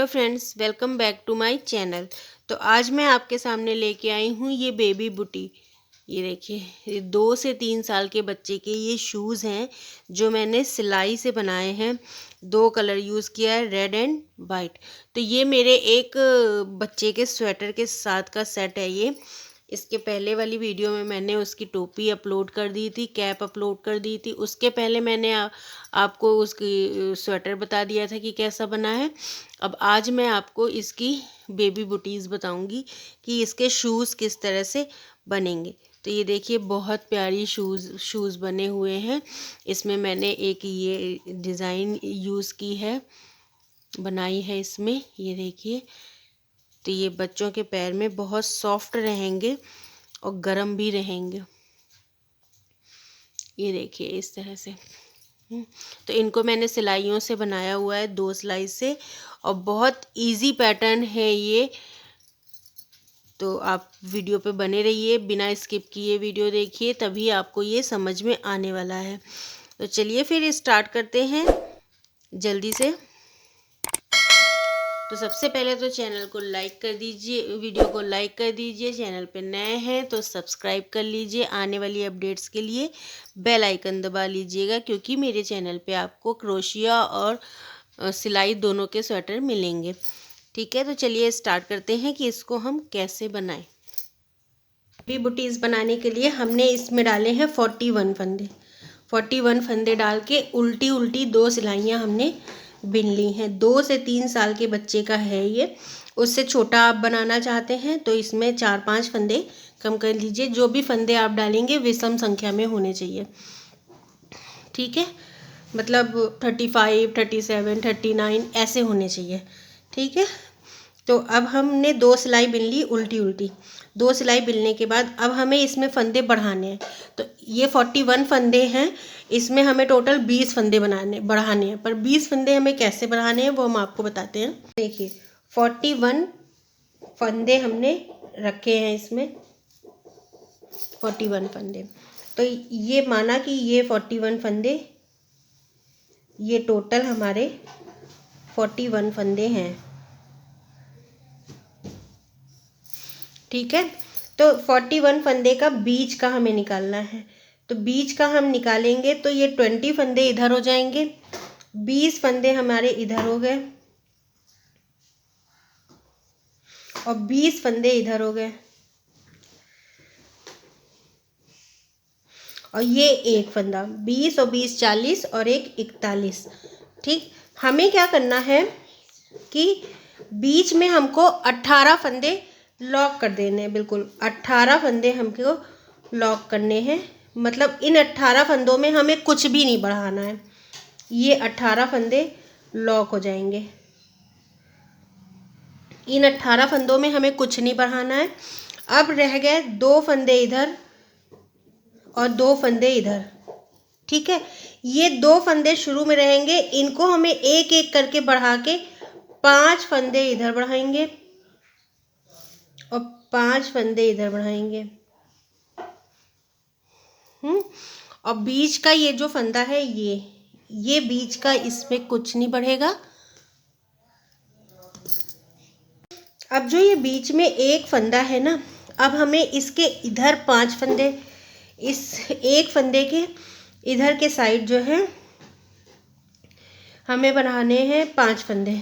Hello friends, welcome back to my channel. तो आज मैं आपके सामने लेके आई हूँ ये बेबी बूटी। ये देखिए, ये 2 से 3 साल के बच्चे के ये शूज़ हैं जो मैंने सिलाई से बनाए हैं। 2 कलर यूज़ किया है, रेड एंड वाइट। तो ये मेरे एक बच्चे के स्वेटर के साथ का सेट है ये। इसके पहले वाली वीडियो में मैंने उसकी टोपी अपलोड कर दी थी, कैप अपलोड कर दी थी। उसके पहले मैंने आपको उसकी स्वेटर बता दिया था कि कैसा बना है। अब आज मैं आपको इसकी बेबी बूटीज़ बताऊंगी कि इसके शूज़ किस तरह से बनेंगे। तो ये देखिए, बहुत प्यारी शूज़ बने हुए हैं। इसमें मैंने एक ये डिज़ाइन यूज़ की है, बनाई है इसमें। ये देखिए, तो ये बच्चों के पैर में बहुत सॉफ्ट रहेंगे और गर्म भी रहेंगे। ये देखिए इस तरह से। तो इनको मैंने सिलाइयों से बनाया हुआ है, 2 सिलाई से, और बहुत इजी पैटर्न है ये। तो आप वीडियो पे बने रहिए, बिना स्किप किए वीडियो देखिए, तभी आपको ये समझ में आने वाला है। तो चलिए फिर स्टार्ट करते हैं जल्दी से। तो सबसे पहले तो चैनल को लाइक कर दीजिए, वीडियो को लाइक कर दीजिए। चैनल पे नए हैं तो सब्सक्राइब कर लीजिए। आने वाली अपडेट्स के लिए बेल आइकन दबा लीजिएगा, क्योंकि मेरे चैनल पे आपको क्रोशिया और सिलाई दोनों के स्वेटर मिलेंगे। ठीक है, तो चलिए स्टार्ट करते हैं कि इसको हम कैसे बनाएं। बेबी बूटीज़ बनाने के लिए हमने इसमें डाले हैं 41 फंदे। 41 फंदे डाल के उल्टी उल्टी 2 सिलाइयाँ हमने बिन ली हैं। 2 से 3 साल के बच्चे का है ये। उससे छोटा आप बनाना चाहते हैं तो इसमें 4-5 फंदे कम कर लीजिए। जो भी फंदे आप डालेंगे विषम संख्या में होने चाहिए। ठीक है, मतलब 35, 37, 39 ऐसे होने चाहिए। ठीक है, तो अब हमने 2 सिलाई बिन ली उल्टी उल्टी। 2 सिलाई बिलने के बाद अब हमें इसमें फंदे बढ़ाने हैं। तो ये 41 फंदे हैं, इसमें हमें टोटल 20 फंदे बढ़ाने हैं। पर 20 फंदे हमें कैसे बढ़ाने हैं वो हम आपको बताते हैं। देखिए, 41 फंदे हमने रखे हैं इसमें, 41 फंदे। तो ये माना कि ये 41 फंदे, ये टोटल हमारे 41 फंदे हैं। ठीक है, तो 41 फंदे का बीच का हमें निकालना है। तो बीच का हम निकालेंगे तो ये 20 फंदे इधर हो जाएंगे, 20 फंदे हमारे इधर हो गए और 20 फंदे इधर हो गए, और ये एक फंदा। 20 और 20 40 और एक 41। ठीक, हमें क्या करना है कि बीच में हमको 18 फंदे लॉक कर देने हैं। बिल्कुल 18 फंदे हमको लॉक करने हैं। मतलब इन 18 फंदों में हमें कुछ भी नहीं बढ़ाना है। ये 18 फंदे लॉक हो जाएंगे। इन 18 फंदों में हमें कुछ नहीं बढ़ाना है। अब रह गए 2 फंदे इधर और 2 फंदे इधर। ठीक है, ये 2 फंदे शुरू में रहेंगे, इनको हमें एक एक करके बढ़ा के 5 फंदे इधर बढ़ाएंगे और 5 फंदे इधर बढ़ाएंगे। और बीच का ये जो फंदा है, ये बीच का, इसमें कुछ नहीं बढ़ेगा। अब जो ये बीच में एक फंदा है ना, अब हमें इसके इधर 5 फंदे, इस एक फंदे के इधर के साइड जो है हमें बढ़ाने हैं 5 फंदे,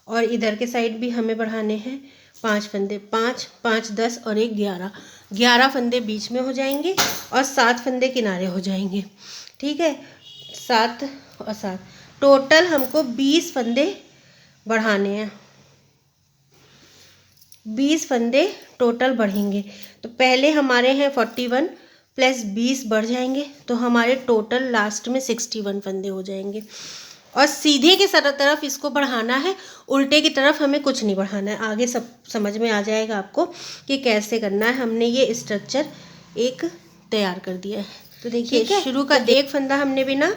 और इधर के साइड भी हमें बढ़ाने हैं 5 फंदे। 5, 5, 10 और एक 11। 11 फंदे बीच में हो जाएंगे और 7 फंदे किनारे हो जाएंगे। ठीक है, 7 और 7 टोटल हमको 20 फंदे बढ़ाने हैं। 20 फंदे टोटल बढ़ेंगे। तो पहले हमारे हैं 41 प्लस 20 बढ़ जाएंगे, तो हमारे टोटल लास्ट में 61 फंदे हो जाएंगे। और सीधे की तरफ इसको बढ़ाना है, उल्टे की तरफ हमें कुछ नहीं बढ़ाना है। आगे सब समझ में आ जाएगा आपको कि कैसे करना है। हमने ये स्ट्रक्चर एक तैयार कर दिया है। तो देखिए, शुरू का एक फंदा हमने बिना,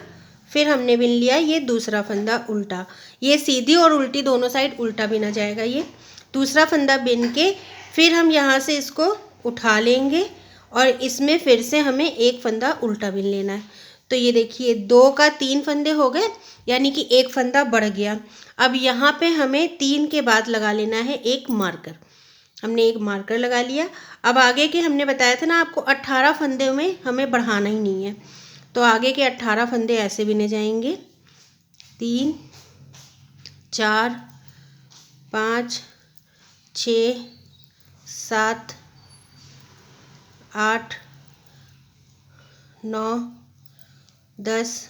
फिर हमने बिन लिया ये दूसरा फंदा उल्टा। ये सीधी और उल्टी दोनों साइड उल्टा बिना जाएगा। ये दूसरा फंदा बिन के फिर हम यहाँ से इसको उठा लेंगे और इसमें फिर से हमें एक फंदा उल्टा बिन लेना है। तो ये देखिए 2 का 3 फंदे हो गए, यानी कि एक फंदा बढ़ गया। अब यहाँ पे हमें 3 के बाद लगा लेना है एक मार्कर। हमने एक मार्कर लगा लिया। अब आगे के हमने बताया था ना आपको 18 फंदे में हमें बढ़ाना ही नहीं है, तो आगे के 18 फंदे ऐसे बिने जाएंगे। 3 4 5 6 7 8 9 10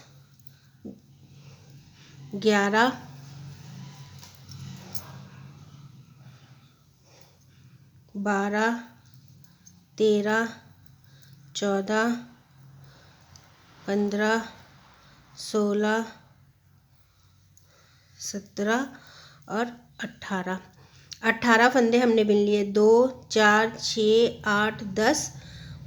11 12 13 14 15 16 17 और 18 फंदे हमने बिन लिए। 2 4 6 8 10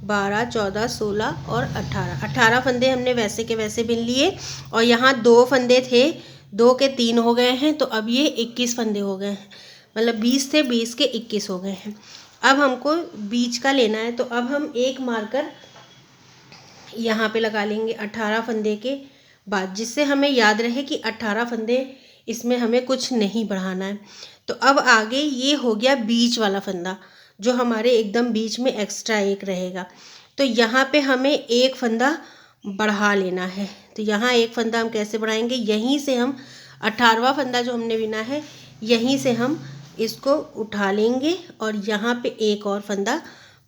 12 14 16 और 18 फंदे हमने वैसे के वैसे बिन लिए। और यहाँ 2 फंदे थे, 2 के 3 हो गए हैं, तो अब ये 21 फंदे हो गए हैं। मतलब 20 थे, 20 के 21 हो गए हैं। अब हमको बीच का लेना है, तो अब हम एक मार्कर यहाँ पे लगा लेंगे 18 फंदे के बाद, जिससे हमें याद रहे कि 18 फंदे इसमें हमें कुछ नहीं बढ़ाना है। तो अब आगे ये हो गया बीच वाला फंदा, जो हमारे एकदम बीच में एक्स्ट्रा एक रहेगा। तो यहाँ पे हमें एक फंदा बढ़ा लेना है। तो यहाँ एक फंदा हम कैसे बढ़ाएंगे, यहीं से हम 18वां फंदा जो हमने बिना है, यहीं से हम इसको उठा लेंगे और यहाँ पे एक और फंदा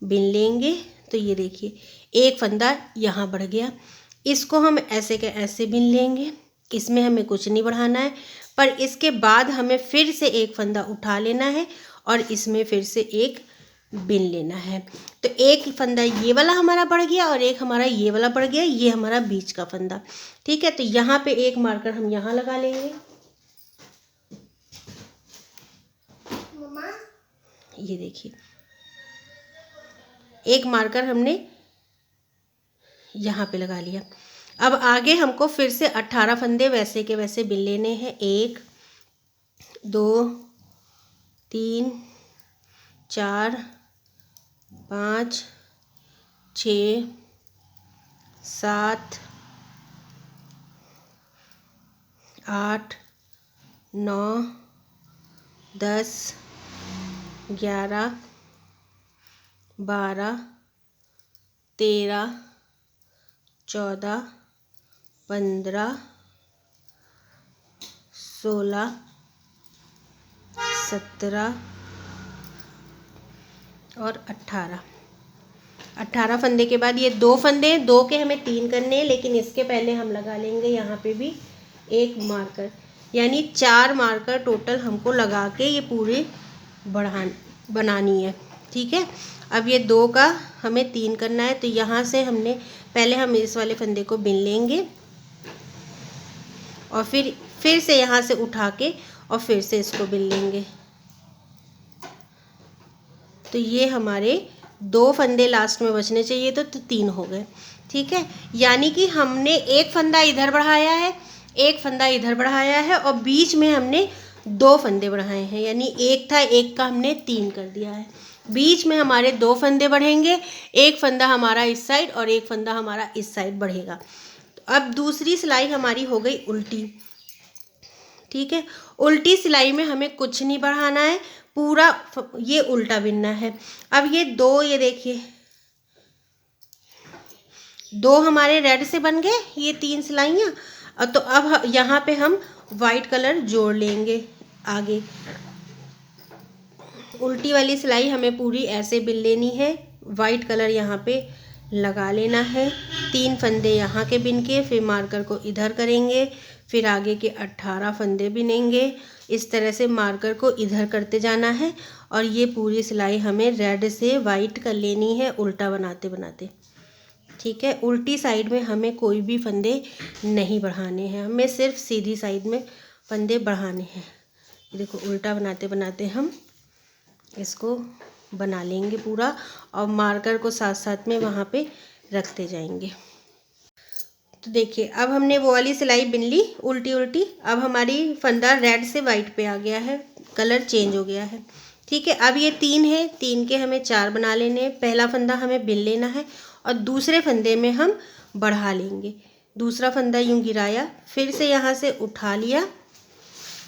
बिन लेंगे। तो ये देखिए एक फंदा यहाँ बढ़ गया, इसको हम ऐसे के ऐसे बिन लेंगे। इसमें हमें कुछ नहीं बढ़ाना है, पर इसके बाद हमें फिर से एक फंदा उठा लेना है और इसमें फिर से एक बिन लेना है। तो एक फंदा ये वाला हमारा बढ़ गया और एक हमारा ये वाला बढ़ गया, ये हमारा बीच का फंदा। ठीक है, तो यहाँ पे एक मार्कर हम यहाँ लगा लेंगे। ये देखिए एक मार्कर हमने यहाँ पे लगा लिया। अब आगे हमको फिर से 18 फंदे वैसे के वैसे बिन लेने हैं। 1 2 3 4 5 6 7 8 9 10 11 12 13 14 15 16 17 और 18 फंदे के बाद ये 2 फंदे, 2 के हमें 3 करने हैं, लेकिन इसके पहले हम लगा लेंगे यहाँ पे भी एक मार्कर, यानी 4 मार्कर टोटल हमको लगा के ये पूरी बनानी है। ठीक है, अब ये 2 का हमें 3 करना है, तो यहाँ से हमने पहले हम इस वाले फंदे को बिन लेंगे और फिर से यहाँ से उठा के और फिर से इसको बिन लेंगे। तो ये हमारे 2 फंदे लास्ट में बचने चाहिए, तो 3 हो गए। ठीक है, यानी कि हमने एक फंदा इधर बढ़ाया है, एक फंदा इधर बढ़ाया है और बीच में हमने 2 फंदे बढ़ाए हैं, यानी एक था, एक का हमने 3 कर दिया है। बीच में हमारे 2 फंदे बढ़ेंगे, एक फंदा हमारा इस साइड और एक फंदा हमारा इस साइड बढ़ेगा। तो अब दूसरी सिलाई हमारी हो गई उल्टी। ठीक है, उल्टी सिलाई में हमें कुछ नहीं बढ़ाना है, पूरा ये उल्टा बिनना है। अब ये 2, ये देखिए 2 हमारे रेड से बन गए ये 3 सिलाइयाँ। तो अब यहाँ पे हम वाइट कलर जोड़ लेंगे आगे। उल्टी वाली सिलाई हमें पूरी ऐसे बिन लेनी है, वाइट कलर यहाँ पे लगा लेना है। 3 फंदे यहाँ के बिन के फिर मार्कर को इधर करेंगे, फिर आगे के 18 फंदे बिनेंगे। इस तरह से मार्कर को इधर करते जाना है और ये पूरी सिलाई हमें रेड से वाइट कर लेनी है उल्टा बनाते बनाते। ठीक है, उल्टी साइड में हमें कोई भी फंदे नहीं बढ़ाने हैं, हमें सिर्फ सीधी साइड में फंदे बढ़ाने हैं। देखो उल्टा बनाते बनाते हम इसको बना लेंगे पूरा और मार्कर को साथ साथ में वहाँ पे रखते जाएंगे। तो देखिए अब हमने वो वाली सिलाई बिन ली उल्टी उल्टी। अब हमारी फंदा रेड से वाइट पे आ गया है, कलर चेंज हो गया है। ठीक है, अब ये 3 है, 3 के हमें 4 बना लेने हैं। पहला फंदा हमें बिन लेना है और दूसरे फंदे में हम बढ़ा लेंगे। दूसरा फंदा यूँ गिराया, फिर से यहाँ से उठा लिया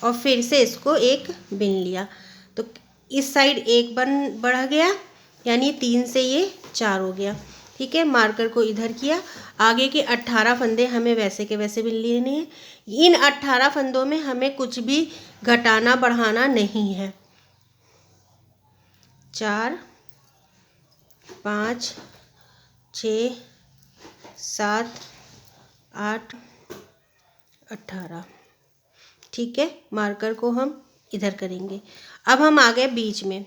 और फिर से इसको एक बिन लिया। तो इस साइड एक बढ़ गया, यानी 3 से ये 4 हो गया। ठीक है, मार्कर को इधर किया। आगे के 18 फंदे हमें वैसे के वैसे बिन लेने हैं। इन 18 फंदों में हमें कुछ भी घटाना बढ़ाना नहीं है। 4 5 6 7 8 18। ठीक है, मार्कर को हम इधर करेंगे। अब हम आ गए बीच में।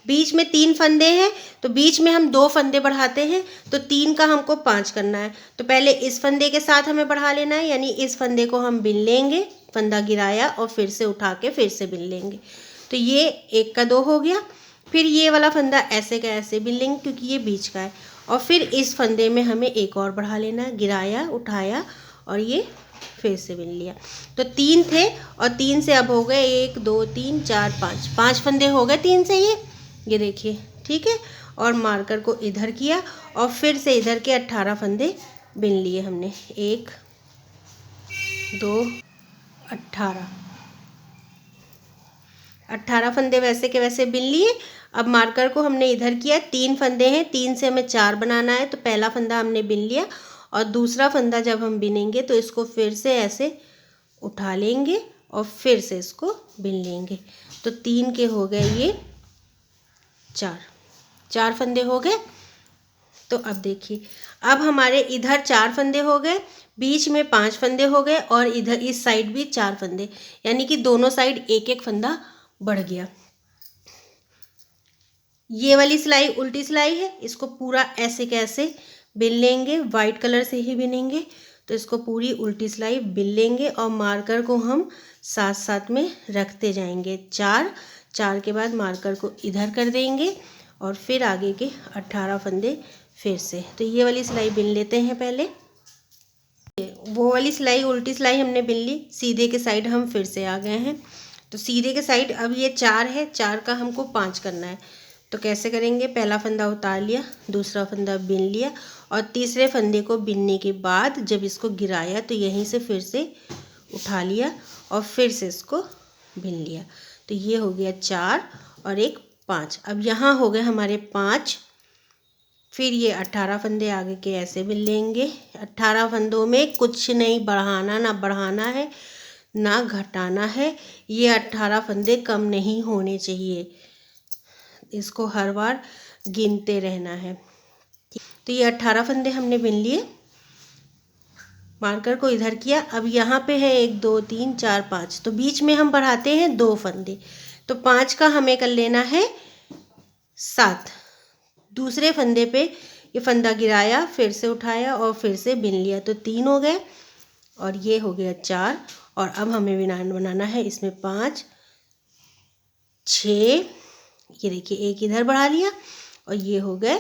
बीच में 3 फंदे हैं, तो बीच में हम 2 फंदे बढ़ाते हैं, तो 3 का हमको 5 करना है। तो पहले इस फंदे के साथ हमें बढ़ा लेना है, यानी इस फंदे को हम बिन लेंगे, फंदा गिराया और फिर से उठा के फिर से बिन लेंगे। तो ये 1 का 2 हो गया। फिर ये वाला फंदा ऐसे का ऐसे बिन लेंगे क्योंकि ये बीच का है, और फिर इस फंदे में हमें एक और बढ़ा लेना है, गिराया उठाया और ये फिर से बिन लिया। तो 3 थे और 3 से अब हो गए 1 2 3 4 5, 5 फंदे हो गए 3 से ये देखिए। ठीक है, और मार्कर को इधर किया और फिर से इधर के 18 फंदे बिन लिए हमने। 1 2 18 फंदे वैसे के वैसे बिन लिए। अब मार्कर को हमने इधर किया, 3 फंदे हैं, 3 से हमें 4 बनाना है। तो पहला फंदा हमने बिन लिया और दूसरा फंदा जब हम बिनेंगे तो इसको फिर से ऐसे उठा लेंगे और फिर से इसको बिन लेंगे। तो 3 के हो गए ये 4 फंदे हो गए। तो अब देखिए, अब हमारे इधर 4 फंदे हो गए, बीच में 5 फंदे हो गए और इधर इस साइड भी 4 फंदे, यानी कि दोनों साइड एक एक फंदा बढ़ गया। ये वाली सिलाई उल्टी सिलाई है, इसको पूरा ऐसे कैसे बिन लेंगे, वाइट कलर से ही बिनेंगे। तो इसको पूरी उल्टी सिलाई बिन लेंगे और मार्कर को हम साथ साथ में रखते जाएंगे। 4 के बाद मार्कर को इधर कर देंगे और फिर आगे के 18 फंदे फिर से। तो ये वाली सिलाई बिन लेते हैं पहले। वो वाली सिलाई उल्टी सिलाई हमने बिन ली, सीधे के साइड हम फिर से आ गए हैं। तो सीधे के साइड अब ये 4 है, 4 का हमको 5 करना है। तो कैसे करेंगे, पहला फंदा उतार लिया, दूसरा फंदा बिन लिया और तीसरे फंदे को बिनने के बाद जब इसको गिराया तो यहीं से फिर से उठा लिया और फिर से इसको बिन लिया। तो ये हो गया 4 और एक 5। अब यहाँ हो गए हमारे 5। फिर ये 18 फंदे आगे के ऐसे बिन लेंगे। 18 फंदों में कुछ नहीं बढ़ाना ना बढ़ाना है ना घटाना है। ये 18 फंदे कम नहीं होने चाहिए, इसको हर बार गिनते रहना है। तो ये 18 फंदे हमने बिन लिए, मार्कर को इधर किया। अब यहाँ पे है 1 2 3 4 5, तो बीच में हम बढ़ाते हैं 2 फंदे, तो 5 का हमें कर लेना है 7। दूसरे फंदे पे ये फंदा गिराया, फिर से उठाया और फिर से बिन लिया, तो 3 हो गए और ये हो गया 4। और अब हमें बनाना है इसमें 5 6, ये देखिए एक इधर बढ़ा लिया और ये हो गए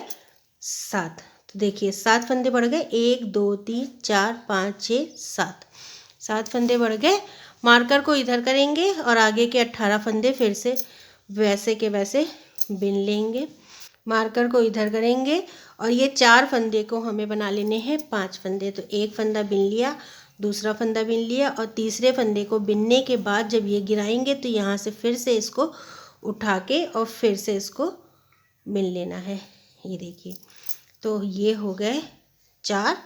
7। तो देखिए 7 फंदे बढ़ गए, 1 2 3 4 5 6 7 फंदे बढ़ गए। मार्कर को इधर करेंगे और आगे के 18 फंदे फिर से वैसे के वैसे बिन लेंगे। मार्कर को इधर करेंगे और ये 4 फंदे को हमें बना लेने हैं 5 फंदे। तो एक फंदा बिन लिया, दूसरा फंदा बिन लिया और तीसरे फंदे को बिनने के बाद जब ये गिराएंगे तो यहाँ से फिर से इसको उठा के और फिर से इसको बिन लेना है। ये देखिए, तो ये हो गए 4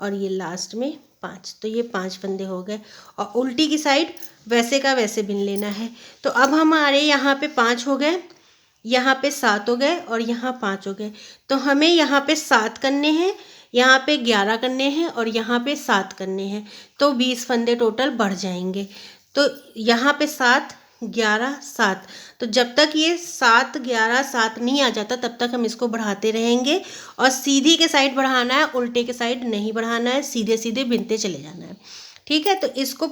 और ये लास्ट में 5, तो ये 5 फंदे हो गए और उल्टी की साइड वैसे का वैसे बिन लेना है। तो अब हमारे यहाँ पे 5 हो गए, यहाँ पे 7 हो गए और यहाँ 5 हो गए। तो हमें यहाँ पे 7 करने हैं, यहाँ पे 11 करने हैं और यहाँ पे 7 करने हैं, तो 20 फंदे टोटल बढ़ जाएंगे। तो यहाँ पे 7 11 7, तो जब तक ये 7 11 7 नहीं आ जाता तब तक हम इसको बढ़ाते रहेंगे। और सीधी के साइड बढ़ाना है, उल्टे के साइड नहीं बढ़ाना है, सीधे सीधे बिनते चले जाना है। ठीक है, तो इसको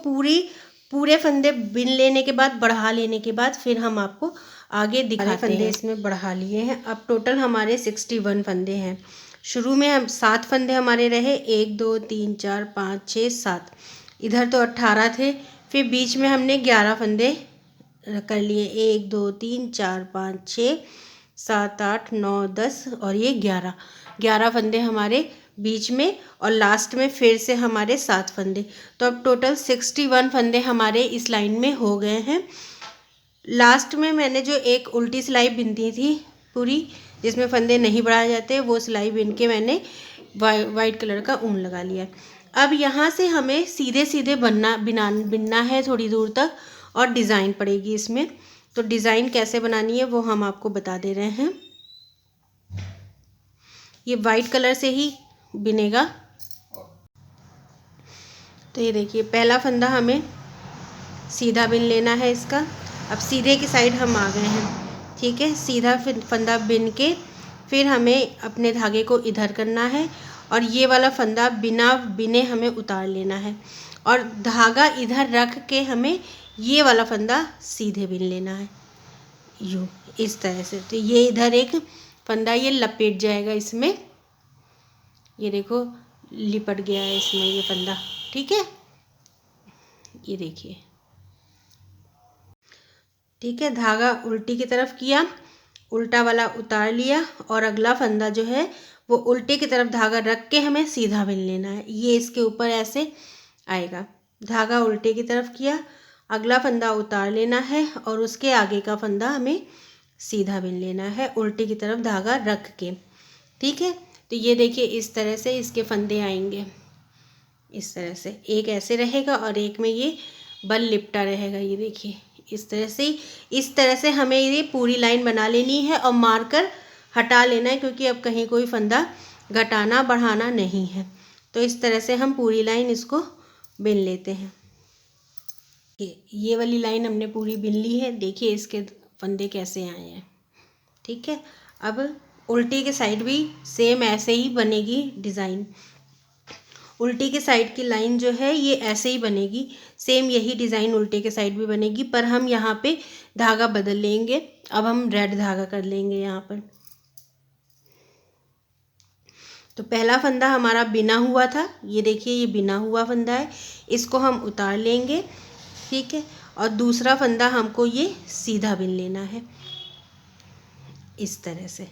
पूरे फंदे बिन लेने के बाद बढ़ा लेने के बाद फिर हम आपको आगे दिखाते हैं। फंदे इसमें बढ़ा लिए हैं, अब टोटल हमारे 61 फंदे हैं। शुरू में हम 7 फंदे हमारे रहे, 1 2 3 4 5 6 7, इधर तो 18 थे, फिर बीच में हमने 11 फंदे कर लिए, 1 2 3 4 5 6 7 8 9 10 और ये 11 फंदे हमारे बीच में और लास्ट में फिर से हमारे 7 फंदे। तो अब टोटल 61 फंदे हमारे इस लाइन में हो गए हैं। लास्ट में मैंने जो एक उल्टी सिलाई बिनती थी पूरी, जिसमें फंदे नहीं बढ़ाए जाते, वो सिलाई बिन के मैंने वाइट कलर का ऊन लगा लिया। अब यहाँ से हमें सीधे सीधे बिनना है थोड़ी दूर तक, और डिज़ाइन पड़ेगी इसमें। तो डिज़ाइन कैसे बनानी है वो हम आपको बता दे रहे हैं। ये वाइट कलर से ही बिनेगा। तो ये देखिए, पहला फंदा हमें सीधा बिन लेना है इसका। अब सीधे की साइड हम आ गए हैं, ठीक है। सीधा फंदा बिन के फिर हमें अपने धागे को इधर करना है, और ये वाला फंदा बिना बिने हमें उतार लेना है, और धागा इधर रख के हमें ये वाला फंदा सीधे बिन लेना है, यूँ इस तरह से। तो ये इधर एक फंदा ये लपेट जाएगा इसमें, ये देखो लिपट गया है इसमें ये फंदा, ठीक है। ये देखिए, ठीक है। धागा उल्टी की तरफ किया, उल्टा वाला उतार लिया, और अगला फंदा जो है वो उल्टे की तरफ धागा रख के हमें सीधा बिन लेना है। ये इसके ऊपर ऐसे आएगा। धागा उल्टे की तरफ किया, अगला फंदा उतार लेना है, और उसके आगे का फंदा हमें सीधा बिन लेना है उल्टे की तरफ धागा रख के, ठीक है। तो ये देखिए, इस तरह से इसके फंदे आएंगे। इस तरह से एक ऐसे रहेगा और एक में ये बल लिपटा रहेगा। ये देखिए, इस तरह से हमें ये पूरी लाइन बना लेनी है, और मार्कर हटा लेना है, क्योंकि अब कहीं कोई फंदा घटाना बढ़ाना नहीं है। तो इस तरह से हम पूरी लाइन इसको बिन लेते हैं। ये वाली लाइन हमने पूरी बिन ली है। देखिए इसके फंदे कैसे आए हैं, ठीक है। अब उल्टी के साइड भी सेम ऐसे ही बनेगी डिज़ाइन। उल्टी के साइड की लाइन जो है ये ऐसे ही बनेगी, सेम यही डिज़ाइन उल्टे के साइड भी बनेगी, पर हम यहाँ पे धागा बदल लेंगे। अब हम रेड धागा कर लेंगे यहाँ पर। तो पहला फंदा हमारा बिना हुआ था, ये देखिए ये बिना हुआ फंदा है, इसको हम उतार लेंगे, ठीक है। और दूसरा फंदा हमको ये सीधा बिन लेना है इस तरह से,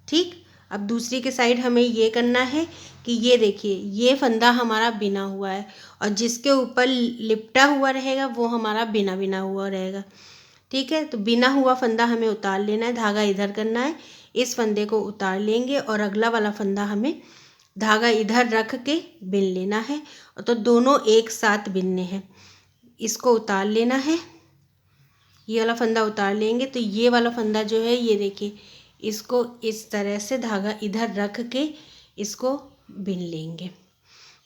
ठीक। अब दूसरी के साइड हमें ये करना है कि ये देखिए, ये फंदा हमारा बिना हुआ है, और जिसके ऊपर लिपटा हुआ रहेगा वो हमारा बिना बिना हुआ रहेगा, ठीक है। तो बिना हुआ फंदा हमें उतार लेना है, धागा इधर करना है, इस फंदे को उतार लेंगे, और अगला वाला फंदा हमें धागा इधर रख के बिन लेना है। तो दोनों एक साथ बिनने हैं। इसको उतार लेना है, ये वाला फंदा उतार लेंगे। तो ये वाला फंदा जो है ये देखिए, इसको इस तरह से धागा इधर रख के इसको बिन लेंगे।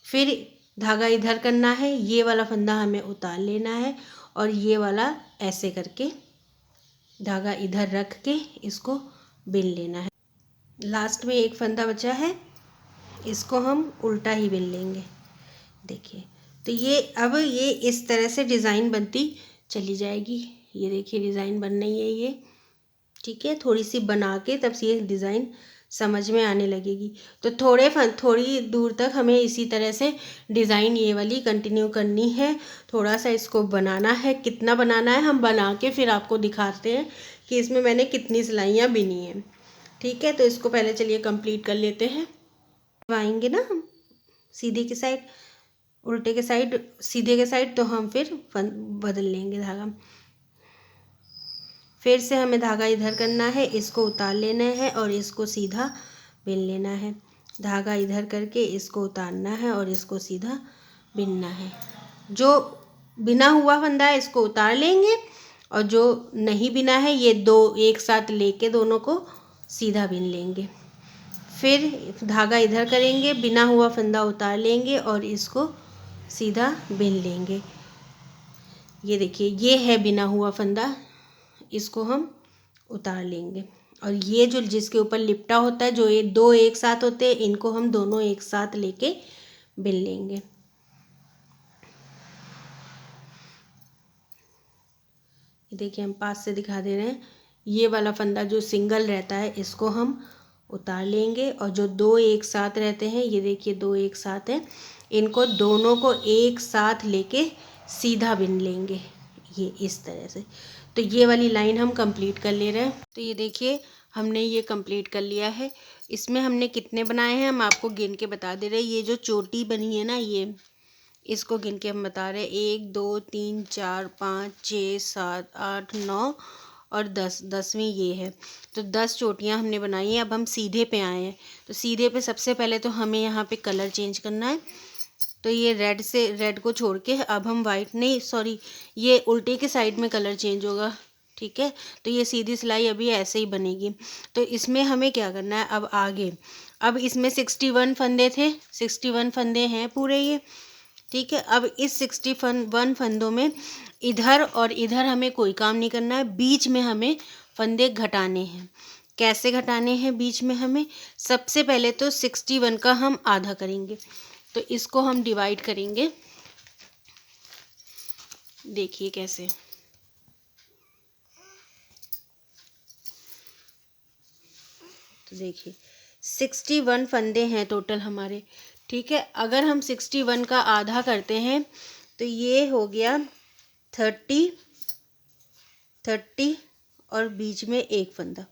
फिर धागा इधर करना है, ये वाला फंदा हमें उतार लेना है, और ये वाला ऐसे करके धागा इधर रख के इसको बिन लेना है। लास्ट में एक फंदा बचा है, इसको हम उल्टा ही बिन लेंगे। देखिए, तो ये अब ये इस तरह से डिज़ाइन बनती चली जाएगी। ये देखिए डिज़ाइन बन रही है ये, ठीक है। थोड़ी सी बना के तब से ये डिज़ाइन समझ में आने लगेगी। तो थोड़ी दूर तक हमें इसी तरह से डिज़ाइन ये वाली कंटिन्यू करनी है। थोड़ा सा इसको बनाना है, कितना बनाना है हम बना के फिर आपको दिखाते हैं कि इसमें मैंने कितनी सिलाइयाँ बिनी हैं, ठीक है। तो इसको पहले चलिए कंप्लीट कर लेते हैं। आएंगे ना हम सीधे की साइड, उल्टे के साइड, सीधे के साइड, तो हम फिर बदल लेंगे धागा। फिर से हमें धागा इधर करना है, इसको उतार लेना है, और इसको सीधा बिन लेना है। धागा इधर करके इसको उतारना है, और इसको सीधा बिनना है। जो बिना हुआ फंदा है इसको उतार लेंगे, और जो नहीं बिना है ये दो एक साथ लेके दोनों को सीधा बिन लेंगे। फिर धागा इधर करेंगे, बिना हुआ फंदा उतार लेंगे, और इसको सीधा बिन लेंगे। ये देखिए, ये है बिना हुआ फंदा, इसको हम उतार लेंगे। और ये जो जिसके ऊपर लिपटा होता है, जो ये दो एक साथ होते हैं, इनको हम दोनों एक साथ लेके बिन लेंगे। ये देखिए, हम पास से दिखा दे रहे हैं। ये वाला फंदा जो सिंगल रहता है इसको हम उतार लेंगे, और जो दो एक साथ रहते हैं, ये देखिए दो एक साथ हैं, इनको दोनों को एक साथ लेके सीधा बिन लेंगे, ये इस तरह से। तो ये वाली लाइन हम कंप्लीट कर ले रहे हैं। तो ये देखिए, हमने ये कंप्लीट कर लिया है। इसमें हमने कितने बनाए हैं हम आपको गिन के बता दे रहे हैं। ये जो चोटी बनी है ना, ये इसको गिन के हम बता रहे हैं। 1 2 3 4 5 6 7 8 9 और 10, 10वीं ये है। तो 10 चोटियाँ हमने बनाई हैं। अब हम सीधे पे आए हैं। तो सीधे पे सबसे पहले तो हमें यहाँ पे कलर चेंज करना है। तो ये रेड से, रेड को छोड़ के अब हम वाइट, नहीं सॉरी, ये उल्टे के साइड में कलर चेंज होगा। ठीक है, तो ये सीधी सिलाई अभी ऐसे ही बनेगी। तो इसमें हमें क्या करना है अब आगे। अब इसमें 61 फंदे थे, 61 फंदे हैं पूरे ये। ठीक है, अब इस 61 फंदों में इधर और इधर हमें कोई काम नहीं करना है। बीच में हमें फंदे घटाने हैं। कैसे घटाने हैं बीच में हमें? सबसे पहले तो 61 का हम आधा करेंगे। तो इसको हम डिवाइड करेंगे। देखिए कैसे। तो देखिए 61 फंदे हैं टोटल हमारे। ठीक है, अगर हम 61 का आधा करते हैं तो ये हो गया 30 30 और बीच में एक फंदा।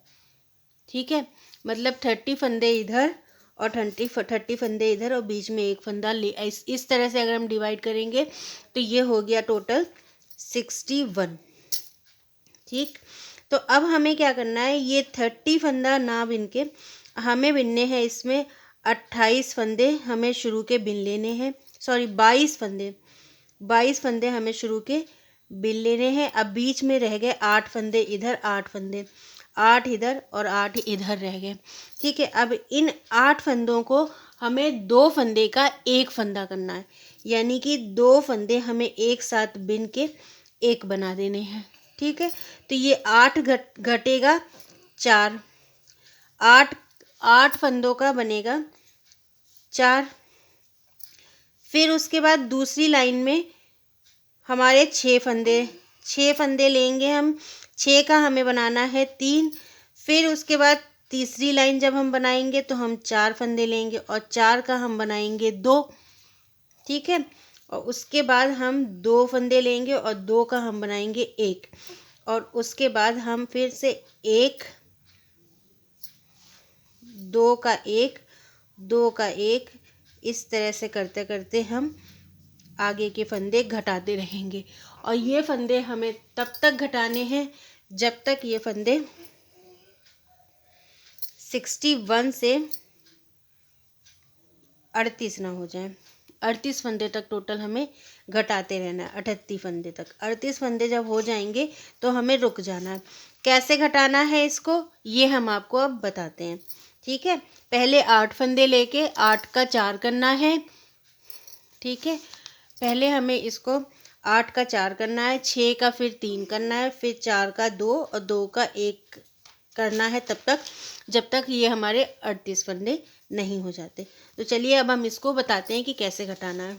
ठीक है, मतलब 30 फंदे इधर और 30 फंदे इधर और बीच में एक फंदा ले। इस तरह से अगर हम डिवाइड करेंगे तो ये हो गया टोटल 61। ठीक, तो अब हमें क्या करना है, ये 30 फंदा ना बिन के हमें बिनने हैं इसमें 28 फंदे हमें शुरू के बिन लेने हैं। सॉरी 22 फंदे हमें शुरू के बिन लेने हैं। अब बीच में रह गए 8 फंदे इधर, 8 फंदे, 8 इधर और 8 इधर रह गए। ठीक है, अब इन 8 फंदों को हमें 2 फंदे का एक फंदा करना है, यानी कि 2 फंदे हमें एक साथ बिन के एक बना देने हैं। ठीक है, तो ये 8 घटेगा 4, 8 फंदों का बनेगा 4। फिर उसके बाद दूसरी लाइन में हमारे 6 फंदे लेंगे हम। 6 का हमें बनाना है 3। फिर उसके बाद तीसरी लाइन जब हम बनाएंगे तो हम 4 फंदे लेंगे और 4 का हम बनाएंगे 2। ठीक है, और उसके बाद हम 2 फंदे लेंगे और 2 का हम बनाएंगे 1। और उसके बाद हम फिर से 1, 2 का 1, 2 का 1, इस तरह से करते करते हम आगे के फंदे घटाते रहेंगे। और ये फंदे हमें तब तक घटाने हैं जब तक ये फंदे 61 से 38 ना हो जाएं। 38 फंदे तक टोटल हमें घटाते रहना है, 38 फंदे तक। 38 फंदे जब हो जाएंगे तो हमें रुक जाना है। कैसे घटाना है इसको, ये हम आपको अब बताते हैं। ठीक है, पहले 8 फंदे लेके 8 का 4 करना है। ठीक है, पहले हमें इसको 8 का 4 करना है, 6 का फिर 3 करना है, फिर 4 का 2 और 2 का 1 करना है तब तक जब तक ये हमारे 38 फंदे नहीं हो जाते। तो चलिए अब हम इसको बताते हैं कि कैसे घटाना है।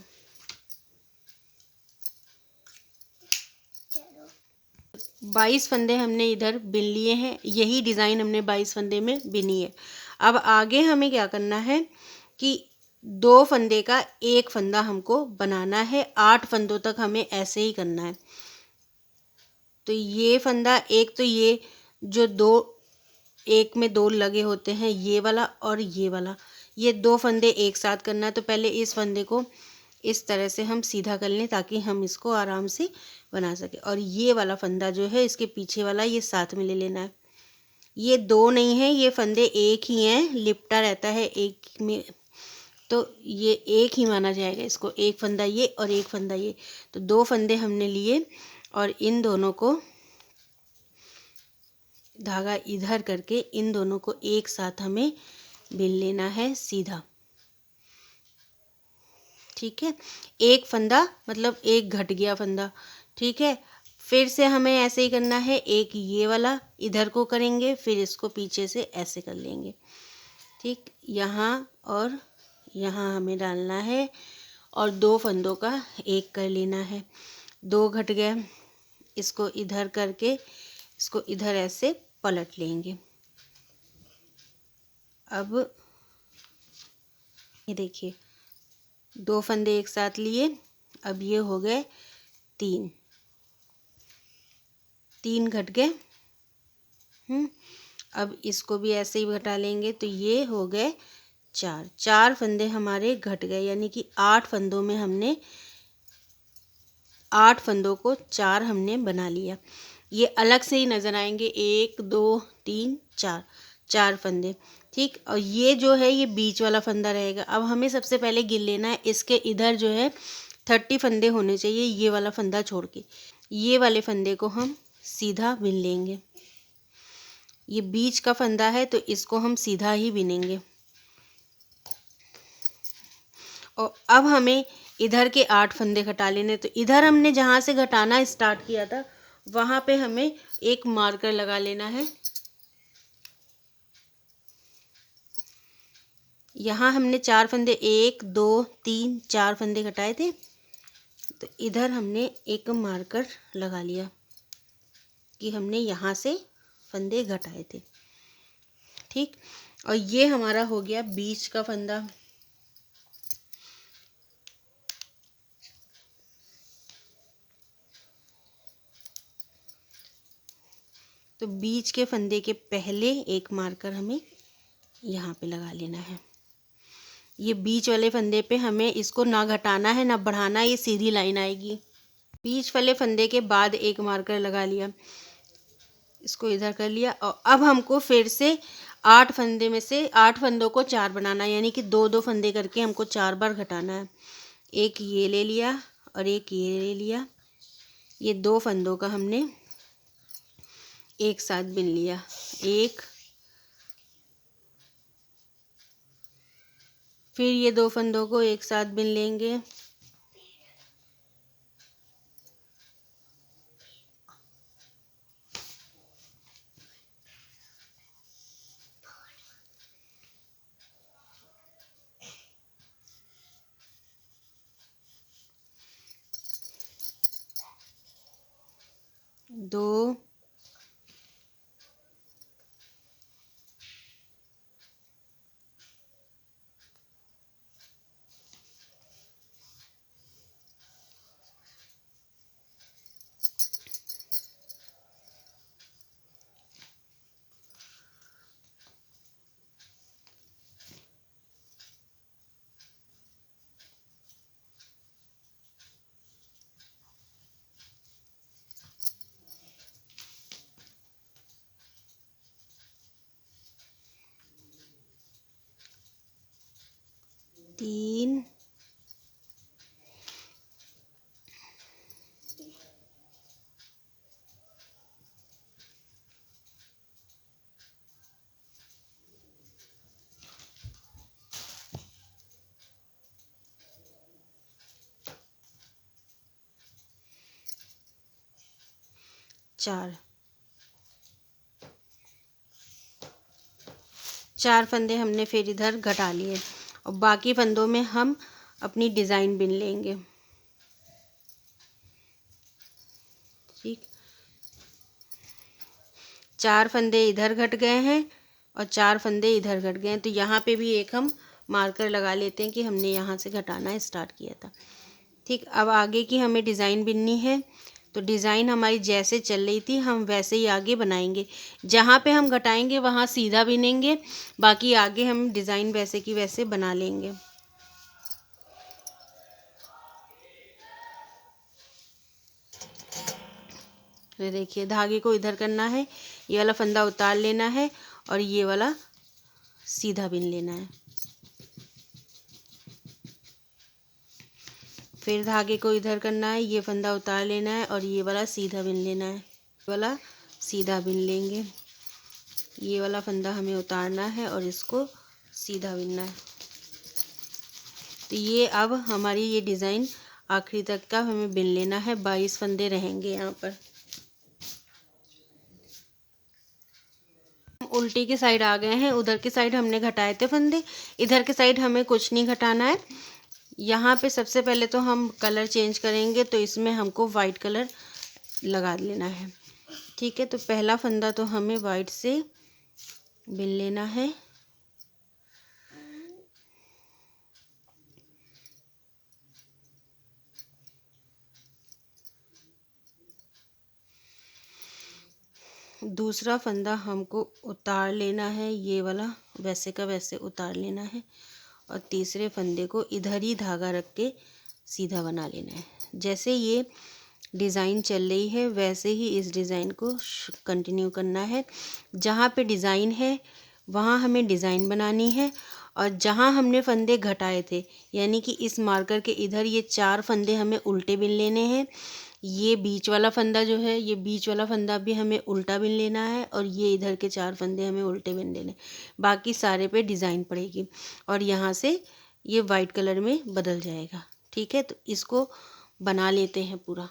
22 फंदे हमने इधर बिन लिए हैं, यही डिज़ाइन हमने 22 फंदे में बिनी है। अब आगे हमें क्या करना है कि 2 फंदे का एक फंदा हमको बनाना है। 8 फंदों तक हमें ऐसे ही करना है। तो ये फंदा एक, तो ये जो 2, एक में 2 लगे होते हैं, ये वाला और ये वाला, ये 2 फंदे एक साथ करना है। तो पहले इस फंदे को इस तरह से हम सीधा कर लें ताकि हम इसको आराम से बना सकें। और ये वाला फंदा जो है इसके पीछे वाला, ये साथ में ले लेना है। ये 2 नहीं है, ये फंदे एक ही हैं, लिपटा रहता है एक में, तो ये एक ही माना जाएगा इसको। एक फंदा ये और एक फंदा ये, तो 2 फंदे हमने लिए और इन दोनों को धागा इधर करके इन दोनों को एक साथ हमें बिन लेना है सीधा। ठीक है, एक फंदा मतलब एक घट गया फंदा। ठीक है, फिर से हमें ऐसे ही करना है। एक ये वाला इधर को करेंगे, फिर इसको पीछे से ऐसे कर लेंगे। ठीक, यहाँ और यहाँ हमें डालना है और 2 फंदों का एक कर लेना है। 2 घट गए, इसको इधर करके इसको इधर ऐसे पलट लेंगे। अब ये देखिए 2 फंदे एक साथ लिए, अब ये हो गए 3 घट गए। अब इसको भी ऐसे ही घटा लेंगे। तो ये हो गए 4 फंदे हमारे घट गए, यानी कि 8 फंदों में हमने 8 फंदों को 4 हमने बना लिया। ये अलग से ही नज़र आएंगे, 1 2 3 4, 4 फंदे। ठीक, और ये जो है ये बीच वाला फंदा रहेगा। अब हमें सबसे पहले गिन लेना है, इसके इधर जो है 30 फंदे होने चाहिए, ये वाला फंदा छोड़ के। ये वाले फंदे को हम सीधा बिन लेंगे। ये बीच का फंदा है तो इसको हम सीधा ही बिनेंगे। और अब हमें इधर के 8 फंदे घटा लेने। तो इधर हमने जहाँ से घटाना स्टार्ट किया था वहाँ पे हमें एक मार्कर लगा लेना है। यहाँ हमने 4 फंदे 1 2 3 4 फंदे घटाए थे, तो इधर हमने एक मार्कर लगा लिया कि हमने यहाँ से फंदे घटाए थे। ठीक, और ये हमारा हो गया बीच का फंदा। तो बीच के फंदे के पहले एक मार्कर हमें यहाँ पे लगा लेना है। ये बीच वाले फंदे पे हमें इसको ना घटाना है ना बढ़ाना, ये सीधी लाइन आएगी। बीच वाले फंदे के बाद एक मार्कर लगा लिया, इसको इधर कर लिया। और अब हमको फिर से 8 फंदे में से 8 फंदों को 4 बनाना है, यानी कि 2 फंदे करके हमको 4 बार घटाना है। एक ये ले लिया और एक ये ले लिया। ये 2 फंदों का हमने एक साथ बिन लिया। एक, फिर ये 2 फंदों को एक साथ बिन लेंगे। दो, 3, 4। 4 फंदे हमने फिर इधर घटा लिए और बाकी फंदों में हम अपनी डिज़ाइन बिन लेंगे। ठीक, 4 फंदे इधर घट गए हैं और 4 फंदे इधर घट गए हैं। तो यहाँ पे भी एक हम मार्कर लगा लेते हैं कि हमने यहाँ से घटाना स्टार्ट किया था। ठीक, अब आगे की हमें डिज़ाइन बिननी है। तो डिज़ाइन हमारी जैसे चल रही थी हम वैसे ही आगे बनाएंगे। जहाँ पे हम घटाएंगे वहाँ सीधा बिनेंगे, बाकी आगे हम डिज़ाइन वैसे की वैसे बना लेंगे। तो देखिए धागे को इधर करना है, ये वाला फंदा उतार लेना है और ये वाला सीधा बिन लेना है। फिर धागे को इधर करना है, ये फंदा उतार लेना है और ये वाला सीधा बिन लेना है। वाला सीधा बिन लेंगे, ये वाला फंदा हमें उतारना है और इसको सीधा बिनना है। तो ये अब हमारी ये डिज़ाइन आखिरी तक का हमें बिन लेना है। 22 फंदे रहेंगे यहाँ पर। उल्टी की साइड आ गए हैं, उधर की साइड हमने घटाए थे फंदे, इधर की साइड हमें कुछ नहीं घटाना है। यहाँ पे सबसे पहले तो हम कलर चेंज करेंगे, तो इसमें हमको वाइट कलर लगा लेना है। ठीक है, तो पहला फंदा तो हमें वाइट से बिन लेना है। दूसरा फंदा हमको उतार लेना है, ये वाला वैसे का वैसे उतार लेना है और तीसरे फंदे को इधर ही धागा रख के सीधा बना लेना है। जैसे ये डिज़ाइन चल रही है वैसे ही इस डिज़ाइन को कंटिन्यू करना है। जहाँ पे डिज़ाइन है वहाँ हमें डिज़ाइन बनानी है और जहाँ हमने फंदे घटाए थे यानी कि इस मार्कर के इधर ये 4 फंदे हमें उल्टे बिन लेने हैं। ये बीच वाला फंदा जो है, ये बीच वाला फंदा भी हमें उल्टा बिन लेना है और ये इधर के 4 फंदे हमें उल्टे बिन लेने। बाकी सारे पे डिज़ाइन पड़ेगी और यहाँ से ये वाइट कलर में बदल जाएगा। ठीक है, तो इसको बना लेते हैं पूरा।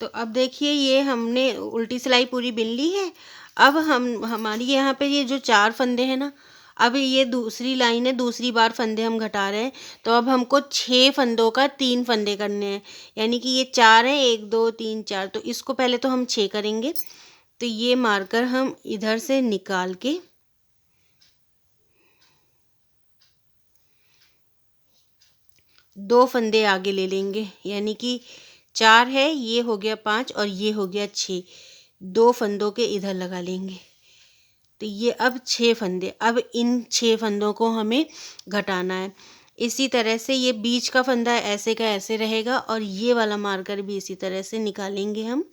तो अब देखिए ये हमने उल्टी सिलाई पूरी बिन ली है। अब हमारी यहाँ पे ये जो 4 फंदे हैं ना, अब ये दूसरी लाइन है, दूसरी बार फंदे हम घटा रहे हैं। तो अब हमको 6 फंदों का 3 फंदे करने हैं, यानी कि ये 4 हैं, 1 2 3 4। तो इसको पहले तो हम 6 करेंगे। तो ये मार्कर हम इधर से निकाल के दो फंदे आगे ले लेंगे, यानी कि 4 है, ये हो गया 5 और ये हो गया 6। 2 फंदों के इधर लगा लेंगे। तो ये अब 6 फंदे, अब इन 6 फंदों को हमें घटाना है। इसी तरह से ये बीच का फंदा ऐसे का ऐसे रहेगा और ये वाला मार्कर भी इसी तरह से निकालेंगे हम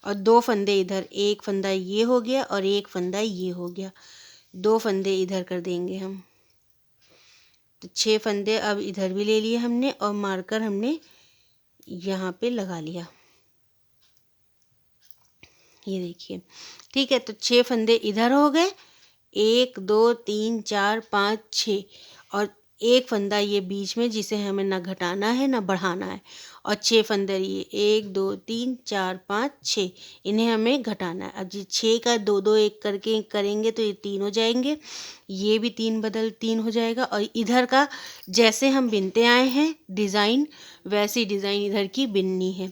और 2 फंदे इधर, एक फंदा ये हो गया और एक फंदा ये हो गया। 2 फंदे इधर कर देंगे हम। तो 6 फंदे अब इधर भी ले लिए हमने और मार्कर हमने यहाँ पे लगा लिया। ये देखिए, ठीक है। तो 6 फंदे इधर हो गए, 1 2 3 4 5 6 और एक फंदा ये बीच में जिसे हमें ना घटाना है ना बढ़ाना है और 6 फंदे ये 1 2 3 4 5 6, इन्हें हमें घटाना है। अब जी 6 का 2 2 1 करके करेंगे तो ये 3 हो जाएंगे, ये भी 3 हो जाएगा और इधर का जैसे हम बिनते आए हैं डिज़ाइन वैसी डिज़ाइन इधर की बिननी है।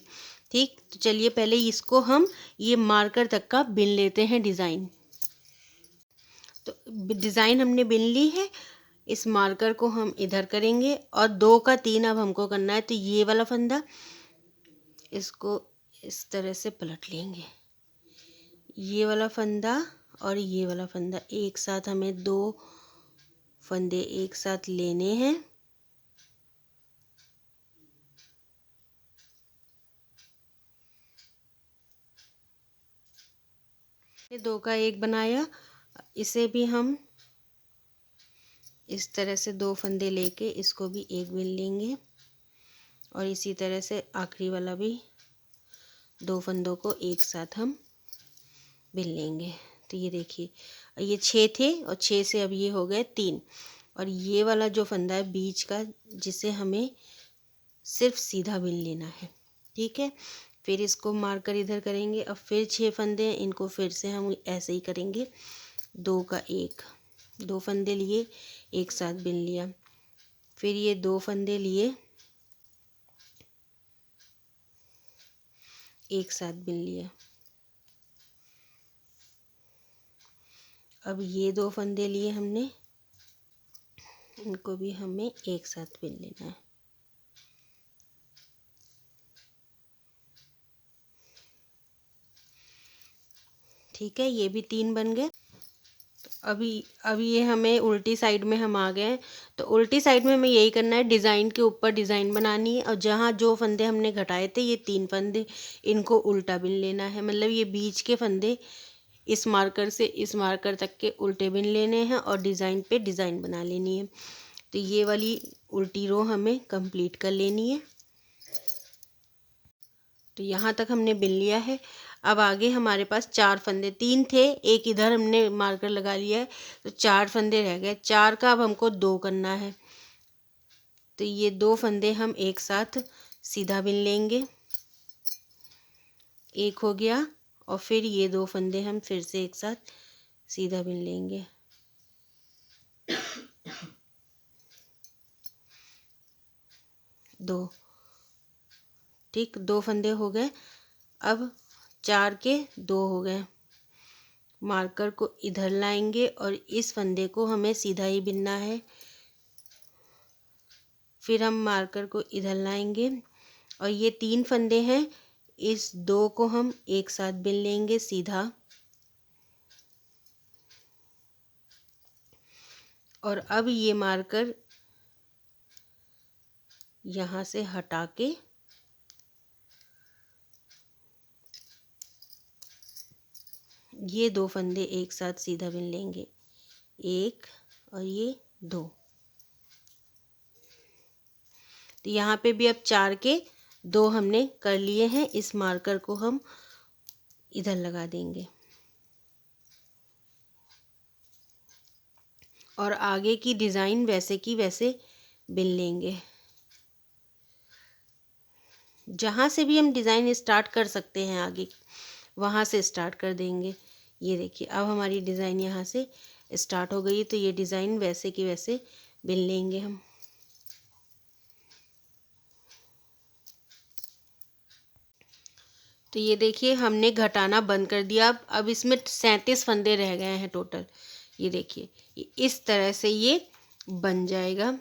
ठीक, तो चलिए पहले इसको हम ये मार्कर तक का बिन लेते हैं डिज़ाइन। तो डिज़ाइन हमने बिन ली है, इस मार्कर को हम इधर करेंगे और 2 का 3 अब हमको करना है। तो ये वाला फंदा इसको इस तरह से पलट लेंगे, ये वाला फंदा और ये वाला फंदा एक साथ, हमें 2 फंदे एक साथ लेने हैं। ये 2 का 1 बनाया, इसे भी हम इस तरह से 2 फंदे लेके इसको भी 1 बिन लेंगे और इसी तरह से आखिरी वाला भी 2 फंदों को एक साथ हम बिन लेंगे। तो ये देखिए, ये 6 थे और 6 से अब ये हो गए 3 और ये वाला जो फंदा है बीच का जिसे हमें सिर्फ सीधा बिन लेना है। ठीक है, फिर इसको मार्कर इधर करेंगे और फिर 6 फंदे हैं, इनको फिर से हम ऐसे ही करेंगे। 2 का 1, 2 फंदे लिए एक साथ बिन लिया, फिर ये 2 फंदे लिए एक साथ बिन लिया। अब ये 2 फंदे लिए हमने, इनको भी हमें एक साथ बिन लेना है। ठीक है, ये भी 3 बन गए। तो अभी ये हमें उल्टी साइड में हम आ गए हैं। तो उल्टी साइड में हमें यही करना है, डिज़ाइन के ऊपर डिज़ाइन बनानी है और जहाँ जो फंदे हमने घटाए थे ये 3 फंदे, इनको उल्टा बिन लेना है। मतलब ये बीच के फंदे इस मार्कर से इस मार्कर तक के उल्टे बिन लेने हैं और डिज़ाइन पे डिज़ाइन बना लेनी है। तो ये वाली उल्टी रो हमें कंप्लीट कर लेनी है। तो यहाँ तक हमने बिन लिया है। अब आगे हमारे पास 4 फंदे, 3 थे, एक इधर हमने मार्कर लगा लिया है, तो 4 फंदे रह गए। 4 का अब हमको 2 करना है। तो ये 2 फंदे हम एक साथ सीधा बिन लेंगे, एक हो गया और फिर ये 2 फंदे हम फिर से एक साथ सीधा बिन लेंगे। दो, ठीक, 2 फंदे हो गए। अब 4 के 2 हो गए। मार्कर को इधर लाएंगे और इस फंदे को हमें सीधा ही बिनना है। फिर हम मार्कर को इधर लाएंगे और ये 3 फंदे हैं, इस 2 को हम एक साथ बिन लेंगे सीधा। और अब ये मार्कर यहाँ से हटा के ये 2 फंदे एक साथ सीधा बिन लेंगे, 1 और ये 2। तो यहाँ पे भी अब 4 के 2 हमने कर लिए हैं। इस मार्कर को हम इधर लगा देंगे और आगे की डिज़ाइन वैसे की वैसे बिन लेंगे। जहाँ से भी हम डिज़ाइन स्टार्ट कर सकते हैं आगे, वहाँ से स्टार्ट कर देंगे। ये देखिए अब हमारी डिज़ाइन यहाँ से स्टार्ट हो गई, तो ये डिज़ाइन वैसे की वैसे बिन लेंगे हम। तो ये देखिए हमने घटाना बंद कर दिया। अब इसमें 37 फंदे रह गए हैं टोटल। ये देखिए इस तरह से ये बन जाएगा,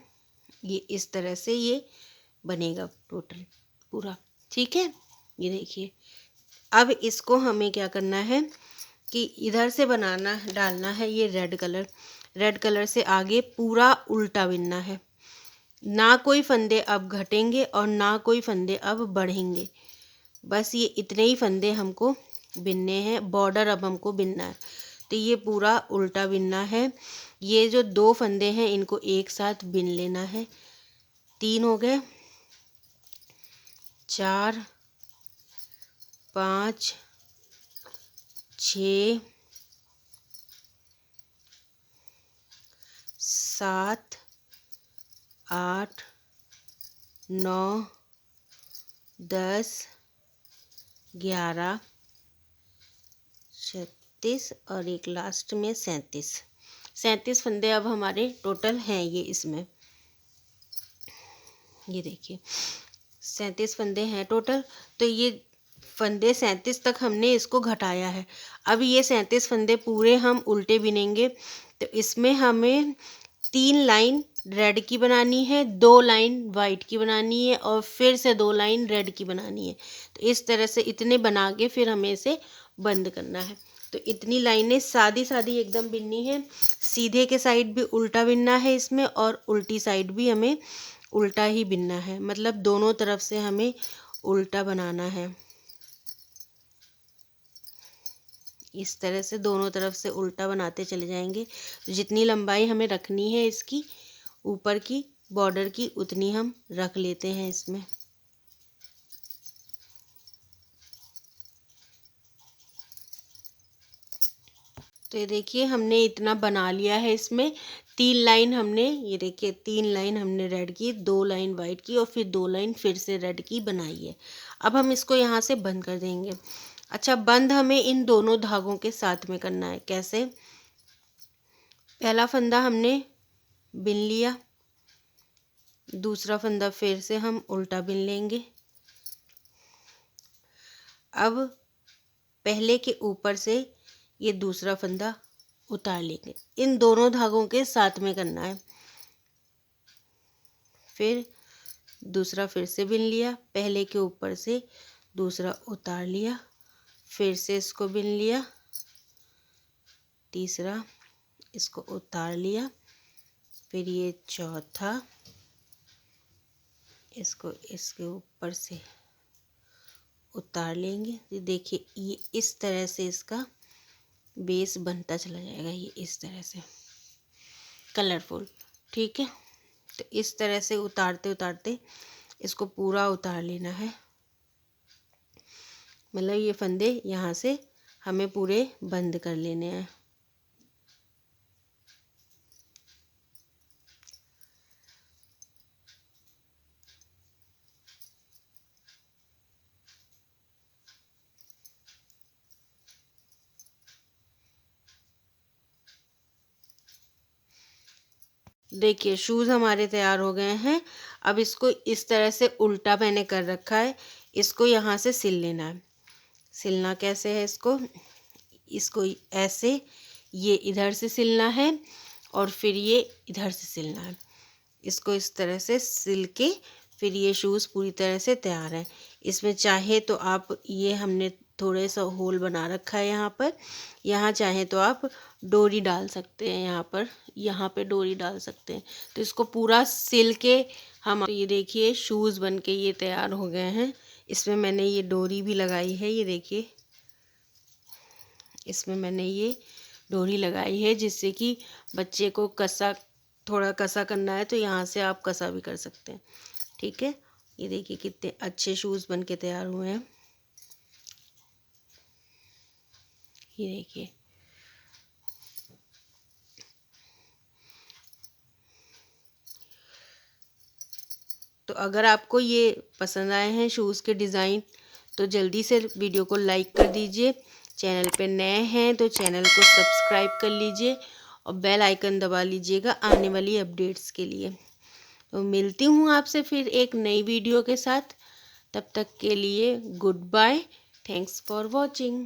ये इस तरह से ये बनेगा टोटल पूरा, ठीक है। ये देखिए अब इसको हमें क्या करना है कि इधर से बनाना डालना है ये रेड कलर से आगे पूरा उल्टा बिनना है। ना कोई फंदे अब घटेंगे और ना कोई फंदे अब बढ़ेंगे, बस ये इतने ही फंदे हमको बिनने हैं। बॉर्डर अब हमको बिनना है, तो ये पूरा उल्टा बिनना है। ये जो 2 फंदे हैं इनको एक साथ बिन लेना है। 3 हो गए, 4, 5, 6, 7, 8, 9, 10, 11, 36 और एक लास्ट में 37 फंदे अब हमारे टोटल हैं ये इसमें। ये देखिए 37 फंदे हैं टोटल। तो ये फंदे 37 तक हमने इसको घटाया है। अब ये 37 फंदे पूरे हम उल्टे बिनेंगे। तो इसमें हमें 3 लाइन रेड की बनानी है, 2 लाइन वाइट की बनानी है और फिर से 2 लाइन रेड की बनानी है। तो इस तरह से इतने बना के फिर हमें इसे बंद करना है। तो इतनी लाइनें सादी सादी एकदम बिननी है। सीधे के साइड भी उल्टा बिनना है इसमें और उल्टी साइड भी हमें उल्टा ही बिनना है, मतलब दोनों तरफ से हमें उल्टा बनाना है। इस तरह से दोनों तरफ से उल्टा बनाते चले जाएंगे। तो जितनी लंबाई हमें रखनी है इसकी ऊपर की बॉर्डर की, उतनी हम रख लेते हैं इसमें। तो ये देखिए हमने इतना बना लिया है। इसमें 3 लाइन हमने, ये देखिए 3 लाइन हमने रेड की, 2 लाइन वाइट की और फिर 2 लाइन फिर से रेड की बनाई है। अब हम इसको यहाँ से बंद कर देंगे। अच्छा, बंद हमें इन दोनों धागों के साथ में करना है। कैसे? पहला फंदा हमने बिन लिया, दूसरा फंदा फिर से हम उल्टा बिन लेंगे। अब पहले के ऊपर से ये दूसरा फंदा उतार लेंगे। इन दोनों धागों के साथ में करना है। फिर दूसरा फिर से बिन लिया, पहले के ऊपर से दूसरा उतार लिया, फिर से इसको बिन लिया, तीसरा इसको उतार लिया, फिर ये चौथा इसको इसके ऊपर से उतार लेंगे। तो देखिए ये इस तरह से इसका बेस बनता चला जाएगा, ये इस तरह से कलरफुल, ठीक है। तो इस तरह से उतारते उतारते इसको पूरा उतार लेना है। मतलब ये फंदे यहाँ से हमें पूरे बंद कर लेने हैं। देखिए शूज़ हमारे तैयार हो गए हैं। अब इसको इस तरह से उल्टा मैंने कर रखा है, इसको यहाँ से सिल लेना है। सिलना कैसे है इसको? इसको ऐसे, ये इधर से सिलना है और फिर ये इधर से सिलना है। इसको इस तरह से सिल के फिर ये शूज़ पूरी तरह से तैयार है। इसमें चाहे तो आप, ये हमने थोड़े सा होल बना रखा है यहाँ चाहे तो आप डोरी डाल सकते हैं, यहाँ पे डोरी डाल सकते हैं। तो इसको पूरा सिल के हम, तो ये देखिए शूज़ बन के ये तैयार हो गए हैं। इसमें मैंने ये डोरी भी लगाई है, ये देखिए इसमें मैंने ये डोरी लगाई है, जिससे कि बच्चे को थोड़ा कसा करना है तो यहाँ से आप कसा भी कर सकते हैं। ठीक है, ये देखिए कितने अच्छे शूज़ बन के तैयार हुए हैं। ये देखिए, तो अगर आपको ये पसंद आए हैं शूज़ के डिज़ाइन, तो जल्दी से वीडियो को लाइक कर दीजिए। चैनल पे नए हैं तो चैनल को सब्सक्राइब कर लीजिए और बेल आइकन दबा लीजिएगा आने वाली अपडेट्स के लिए। तो मिलती हूँ आपसे फिर एक नई वीडियो के साथ। तब तक के लिए goodbye. Thanks for watching.